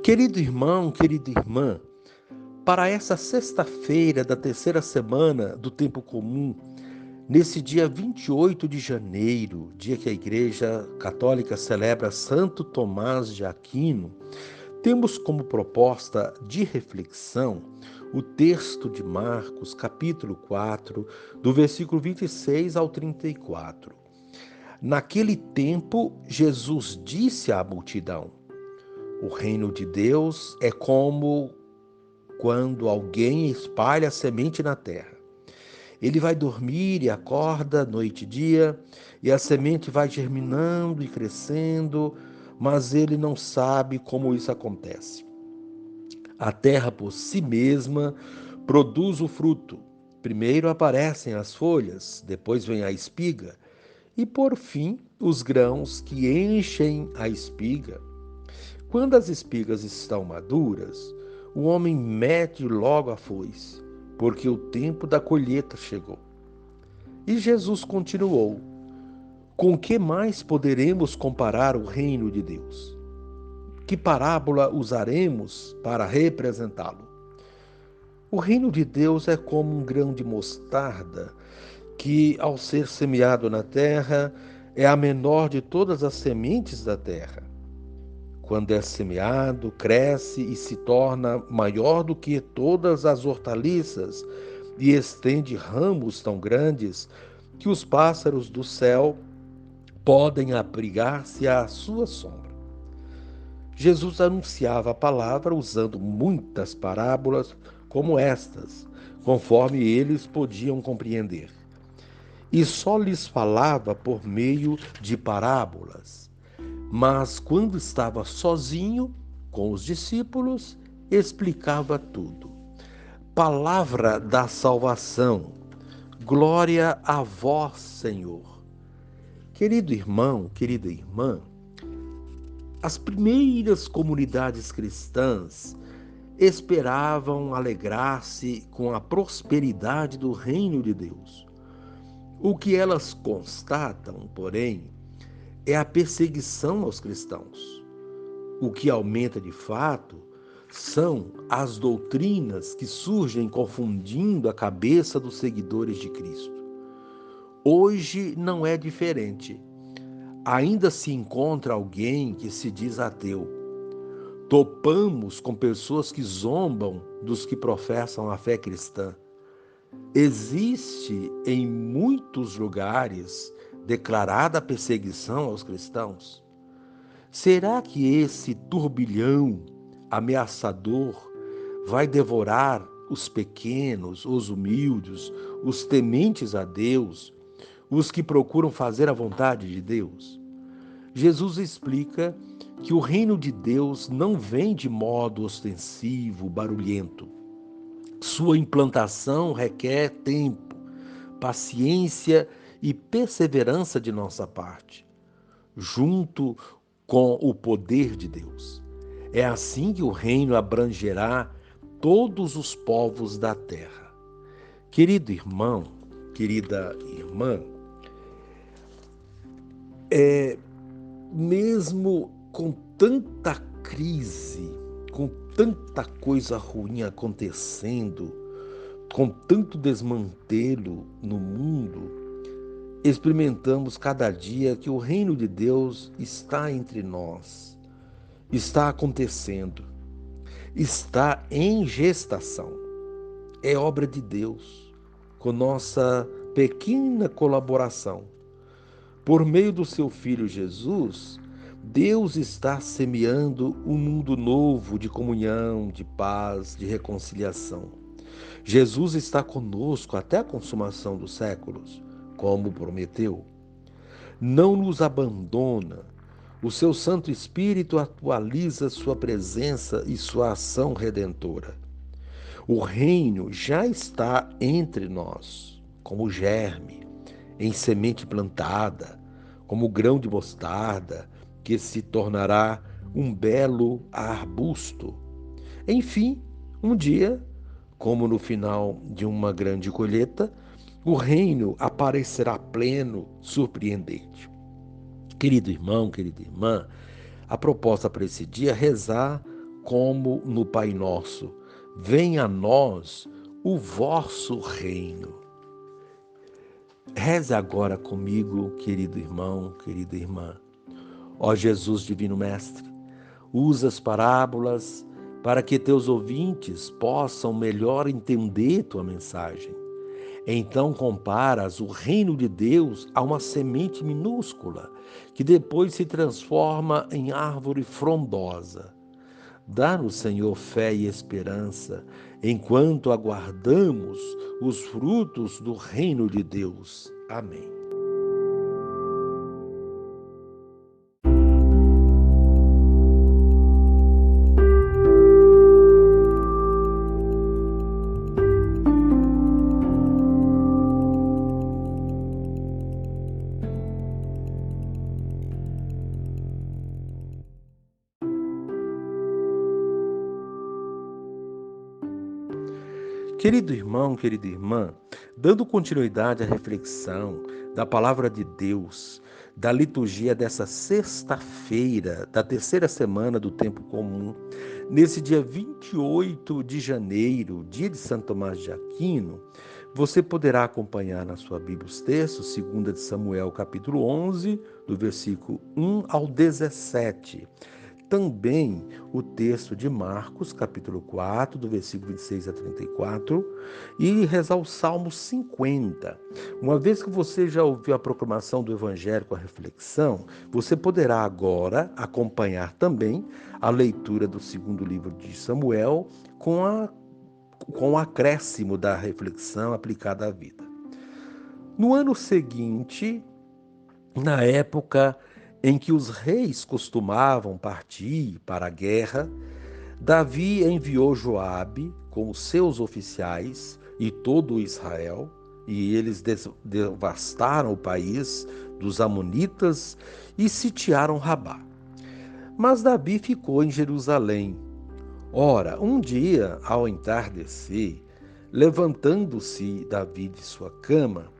Querido irmão, querida irmã, para essa sexta-feira da terceira semana do tempo comum, nesse dia 28 de janeiro, dia que a Igreja Católica celebra Santo Tomás de Aquino, temos como proposta de reflexão o texto de Marcos, capítulo 4, do versículo 26 ao 34. Naquele tempo, Jesus disse à multidão: o reino de Deus é como quando alguém espalha a semente na terra. Ele vai dormir e acorda noite e dia, e a semente vai germinando e crescendo, mas ele não sabe como isso acontece. A terra por si mesma produz o fruto. Primeiro aparecem as folhas, depois vem a espiga, e por fim os grãos que enchem a espiga. Quando as espigas estão maduras, o homem mete logo a foice, porque o tempo da colheita chegou. E Jesus continuou: com que mais poderemos comparar o reino de Deus? Que parábola usaremos para representá-lo? O reino de Deus é como um grão de mostarda, que, ao ser semeado na terra, é a menor de todas as sementes da terra. Quando é semeado, cresce e se torna maior do que todas as hortaliças e estende ramos tão grandes que os pássaros do céu podem abrigar-se à sua sombra. Jesus anunciava a palavra usando muitas parábolas como estas, conforme eles podiam compreender. E só lhes falava por meio de parábolas. Mas quando estava sozinho com os discípulos, explicava tudo. Palavra da salvação. Glória a vós, Senhor. Querido irmão, querida irmã, as primeiras comunidades cristãs esperavam alegrar-se com a prosperidade do reino de Deus. O que elas constatam, porém, é a perseguição aos cristãos. O que aumenta de fato são as doutrinas que surgem confundindo a cabeça dos seguidores de Cristo. Hoje não é diferente. Ainda se encontra alguém que se diz ateu. Topamos com pessoas que zombam dos que professam a fé cristã. Existe em muitos lugares declarada perseguição aos cristãos. Será que esse turbilhão ameaçador vai devorar os pequenos, os humildes, os tementes a Deus, os que procuram fazer a vontade de Deus? Jesus explica que o reino de Deus não vem de modo ostensivo, barulhento. Sua implantação requer tempo, paciência e perseverança de nossa parte, junto com o poder de Deus. É assim que o reino abrangerá todos os povos da terra. Querido irmão, querida irmã, mesmo com tanta crise, com tanta coisa ruim acontecendo, com tanto desmantelo no mundo, experimentamos cada dia que o reino de Deus está entre nós, está acontecendo, está em gestação. É obra de Deus, com nossa pequena colaboração. Por meio do seu Filho Jesus, Deus está semeando um mundo novo de comunhão, de paz, de reconciliação. Jesus está conosco até a consumação dos séculos, como prometeu. Não nos abandona. O seu Santo Espírito atualiza sua presença e sua ação redentora. O reino já está entre nós, como germe, em semente plantada, como grão de mostarda, que se tornará um belo arbusto. Enfim, um dia, como no final de uma grande colheita, o reino aparecerá pleno, surpreendente. Querido irmão, querida irmã, a proposta para esse dia é rezar como no Pai Nosso. Venha a nós o vosso reino. Reze agora comigo, querido irmão, querida irmã. Ó Jesus, Divino Mestre, usa as parábolas para que teus ouvintes possam melhor entender tua mensagem. Então comparas o reino de Deus a uma semente minúscula, que depois se transforma em árvore frondosa. Dá-nos, Senhor, fé e esperança, enquanto aguardamos os frutos do reino de Deus. Amém. Querido irmão, querida irmã, dando continuidade à reflexão da palavra de Deus, da liturgia dessa sexta-feira, da terceira semana do tempo comum, nesse dia 28 de janeiro, dia de Santo Tomás de Aquino, você poderá acompanhar na sua Bíblia os textos, 2 de Samuel, capítulo 11, do versículo 1 ao 17. Também o texto de Marcos, capítulo 4, do versículo 26 a 34, e rezar o Salmo 50. Uma vez que você já ouviu a proclamação do Evangelho com a reflexão, você poderá agora acompanhar também a leitura do segundo livro de Samuel com o acréscimo da reflexão aplicada à vida. No ano seguinte, na época em que os reis costumavam partir para a guerra, Davi enviou Joabe com os seus oficiais e todo Israel, e eles devastaram o país dos amonitas e sitiaram Rabá. Mas Davi ficou em Jerusalém. Ora, um dia, ao entardecer, levantando-se Davi de sua cama,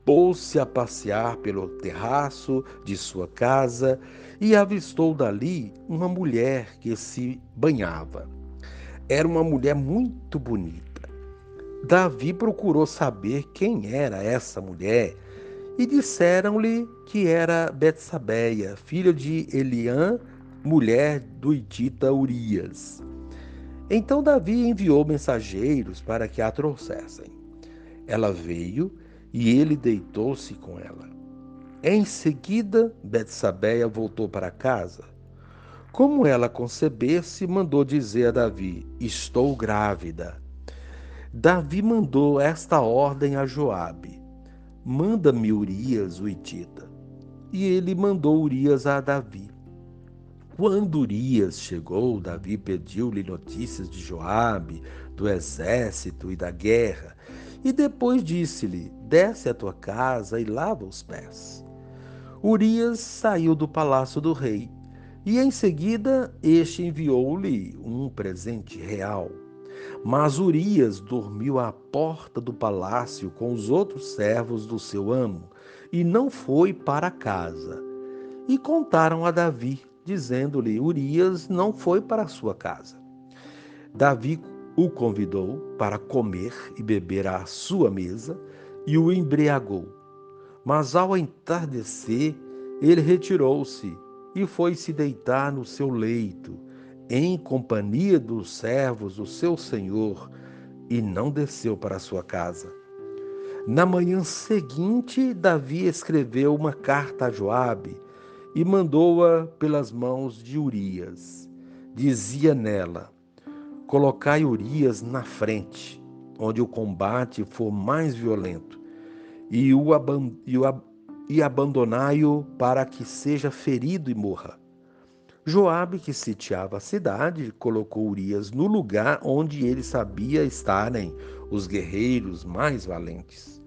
pôs-se a passear pelo terraço de sua casa e avistou dali uma mulher que se banhava. Era uma mulher muito bonita. Davi procurou saber quem era essa mulher e disseram-lhe que era Betsabeia, filha de Eliã, mulher do hitita Urias. Então Davi enviou mensageiros para que a trouxessem. Ela veio e ele deitou-se com ela. Em seguida, Betsabeia voltou para casa. Como ela concebesse, mandou dizer a Davi: estou grávida. Davi mandou esta ordem a Joabe: manda-me Urias, o hitita. E ele mandou Urias a Davi. Quando Urias chegou, Davi pediu-lhe notícias de Joabe, do exército e da guerra, e depois disse-lhe: desce à tua casa e lava os pés. Urias saiu do palácio do rei, e em seguida este enviou-lhe um presente real. Mas Urias dormiu à porta do palácio com os outros servos do seu amo, e não foi para casa. E contaram a Davi, dizendo-lhe: Urias não foi para a sua casa. Davi o convidou para comer e beber à sua mesa e o embriagou. Mas ao entardecer, ele retirou-se e foi se deitar no seu leito, em companhia dos servos do seu senhor, e não desceu para a sua casa. Na manhã seguinte, Davi escreveu uma carta a Joabe e mandou-a pelas mãos de Urias. Dizia nela: colocai Urias na frente, onde o combate for mais violento, e abandonai-o para que seja ferido e morra. Joabe, que sitiava a cidade, colocou Urias no lugar onde ele sabia estarem os guerreiros mais valentes.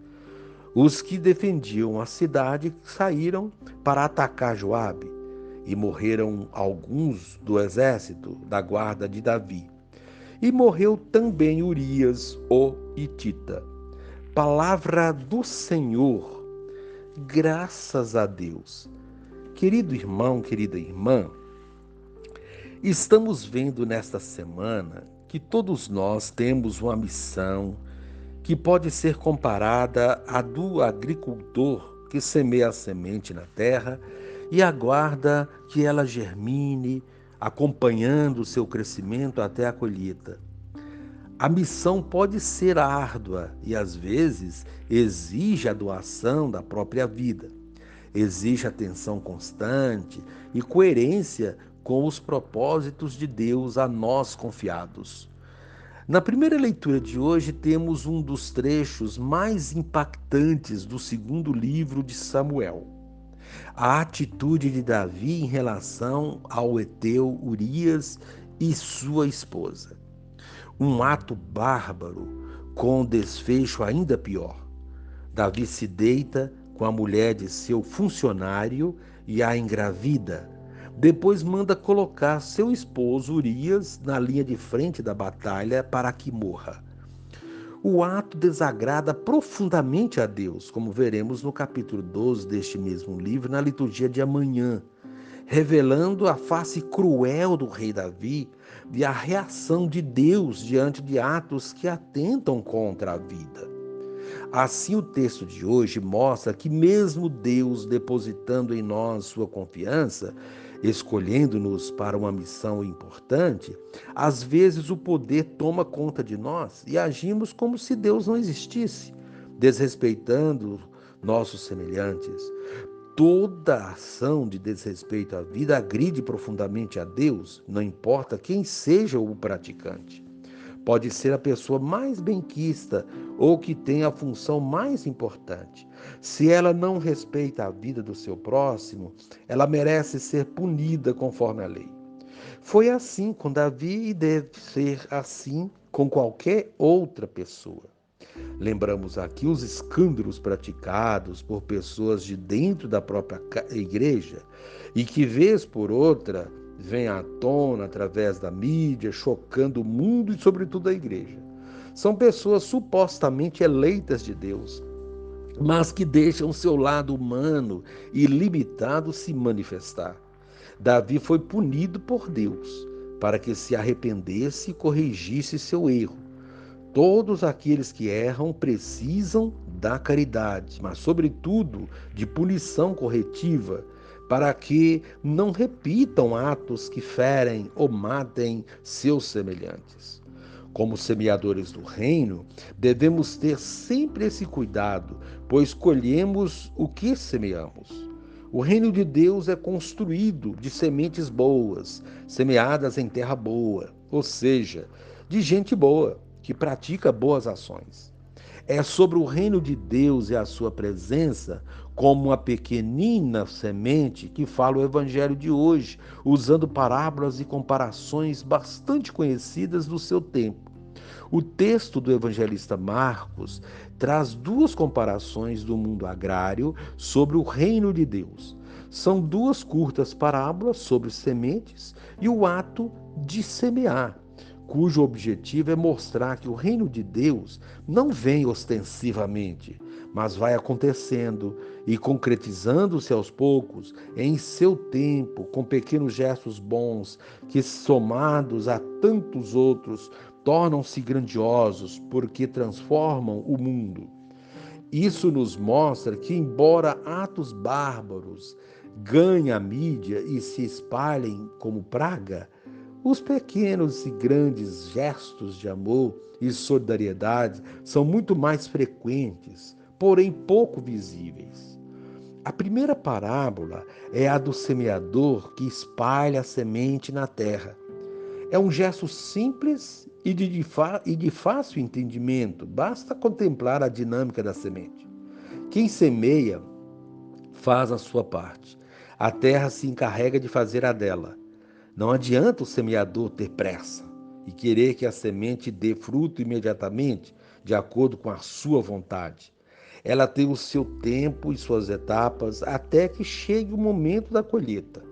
Os que defendiam a cidade saíram para atacar Joabe, e morreram alguns do exército da guarda de Davi. E morreu também Urias, o hitita. Palavra do Senhor. Graças a Deus. Querido irmão, querida irmã, Estamos vendo nesta semana que todos nós temos uma missão que pode ser comparada à do agricultor que semeia a semente na terra e aguarda que ela germine, acompanhando o seu crescimento até a colheita. A missão pode ser árdua e, às vezes, exige a doação da própria vida. Exige atenção constante e coerência com os propósitos de Deus a nós confiados. Na primeira leitura de hoje, temos um dos trechos mais impactantes do segundo livro de Samuel. A atitude de Davi em relação ao heteu Urias e sua esposa. Um ato bárbaro com desfecho ainda pior. Davi se deita com a mulher de seu funcionário e a engravida. Depois manda colocar seu esposo Urias na linha de frente da batalha para que morra. O ato desagrada profundamente a Deus, como veremos no capítulo 12 deste mesmo livro, na liturgia de amanhã, revelando a face cruel do rei Davi e a reação de Deus diante de atos que atentam contra a vida. Assim, o texto de hoje mostra que mesmo Deus depositando em nós sua confiança, escolhendo-nos para uma missão importante, às vezes o poder toma conta de nós e agimos como se Deus não existisse, desrespeitando nossos semelhantes. Toda ação de desrespeito à vida agride profundamente a Deus, não importa quem seja o praticante. Pode ser a pessoa mais benquista ou que tem a função mais importante. Se ela não respeita a vida do seu próximo, ela merece ser punida conforme a lei. Foi assim com Davi e deve ser assim com qualquer outra pessoa. Lembramos aqui os escândalos praticados por pessoas de dentro da própria igreja e que, vez por outra, vêm à tona através da mídia, chocando o mundo e, sobretudo, a igreja. São pessoas supostamente eleitas de Deus, mas que deixam seu lado humano e limitado se manifestar. Davi foi punido por Deus para que se arrependesse e corrigisse seu erro. Todos aqueles que erram precisam da caridade, mas, sobretudo, de punição corretiva, para que não repitam atos que ferem ou matem seus semelhantes. Como semeadores do reino, devemos ter sempre esse cuidado, pois colhemos o que semeamos. O reino de Deus é construído de sementes boas, semeadas em terra boa, ou seja, de gente boa, que pratica boas ações. É sobre o reino de Deus e a sua presença, como uma pequenina semente, que fala o evangelho de hoje, usando parábolas e comparações bastante conhecidas do seu tempo. O texto do evangelista Marcos traz duas comparações do mundo agrário sobre o reino de Deus. São duas curtas parábolas sobre sementes e o ato de semear, cujo objetivo é mostrar que o reino de Deus não vem ostensivamente, mas vai acontecendo e concretizando-se aos poucos, em seu tempo, com pequenos gestos bons, que, somados a tantos outros, tornam-se grandiosos, porque transformam o mundo. Isso nos mostra que, embora atos bárbaros ganhem a mídia e se espalhem como praga, os pequenos e grandes gestos de amor e solidariedade são muito mais frequentes, porém pouco visíveis. A primeira parábola é a do semeador que espalha a semente na terra. É um gesto simples e de fácil entendimento, basta contemplar a dinâmica da semente. Quem semeia faz a sua parte, a terra se encarrega de fazer a dela. Não adianta o semeador ter pressa e querer que a semente dê fruto imediatamente, de acordo com a sua vontade. Ela tem o seu tempo e suas etapas até que chegue o momento da colheita.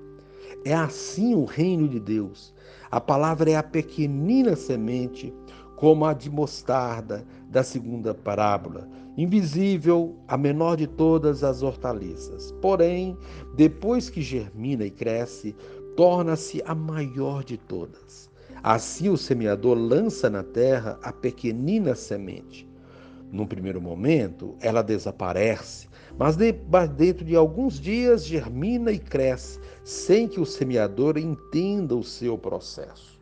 É assim o reino de Deus. A palavra é a pequenina semente, como a de mostarda da segunda parábola, invisível, a menor de todas as hortaliças. Porém, depois que germina e cresce, torna-se a maior de todas. Assim o semeador lança na terra a pequenina semente. Num primeiro momento, ela desaparece, mas dentro de alguns dias germina e cresce, sem que o semeador entenda o seu processo.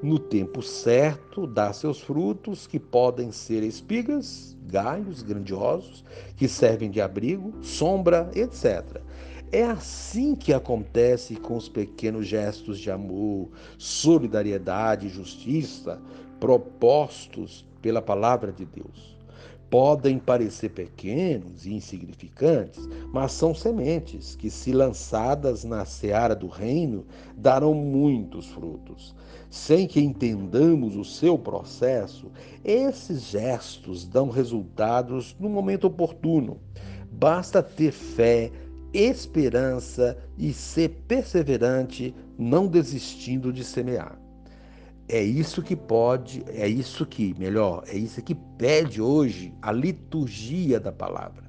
No tempo certo, dá seus frutos, que podem ser espigas, galhos grandiosos, que servem de abrigo, sombra, etc. É assim que acontece com os pequenos gestos de amor, solidariedade e justiça propostos pela palavra de Deus. Podem parecer pequenos e insignificantes, mas são sementes que, se lançadas na seara do reino, darão muitos frutos. Sem que entendamos o seu processo, esses gestos dão resultados no momento oportuno. Basta ter fé, esperança e ser perseverante, não desistindo de semear. É isso que pede hoje a liturgia da palavra.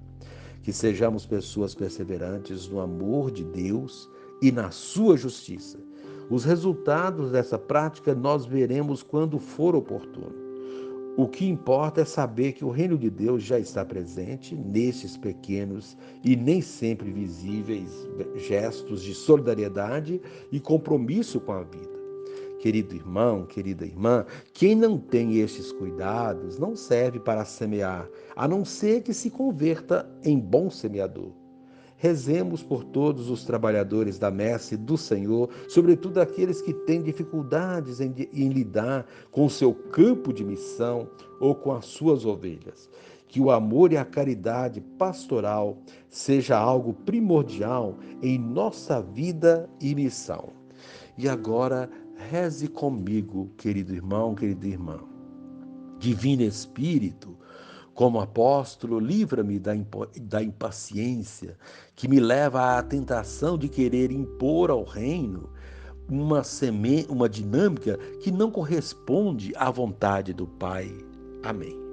Que sejamos pessoas perseverantes no amor de Deus e na sua justiça. Os resultados dessa prática nós veremos quando for oportuno. O que importa é saber que o reino de Deus já está presente nestes pequenos e nem sempre visíveis gestos de solidariedade e compromisso com a vida. Querido irmão, querida irmã, quem não tem estes cuidados não serve para semear, a não ser que se converta em bom semeador. Rezemos por todos os trabalhadores da messe do Senhor, sobretudo aqueles que têm dificuldades em lidar com o seu campo de missão ou com as suas ovelhas. Que o amor e a caridade pastoral seja algo primordial em nossa vida e missão. E agora, reze comigo, querido irmão, querida irmã. Divino Espírito, como apóstolo, livra-me da impaciência que me leva à tentação de querer impor ao reino uma dinâmica que não corresponde à vontade do Pai. Amém.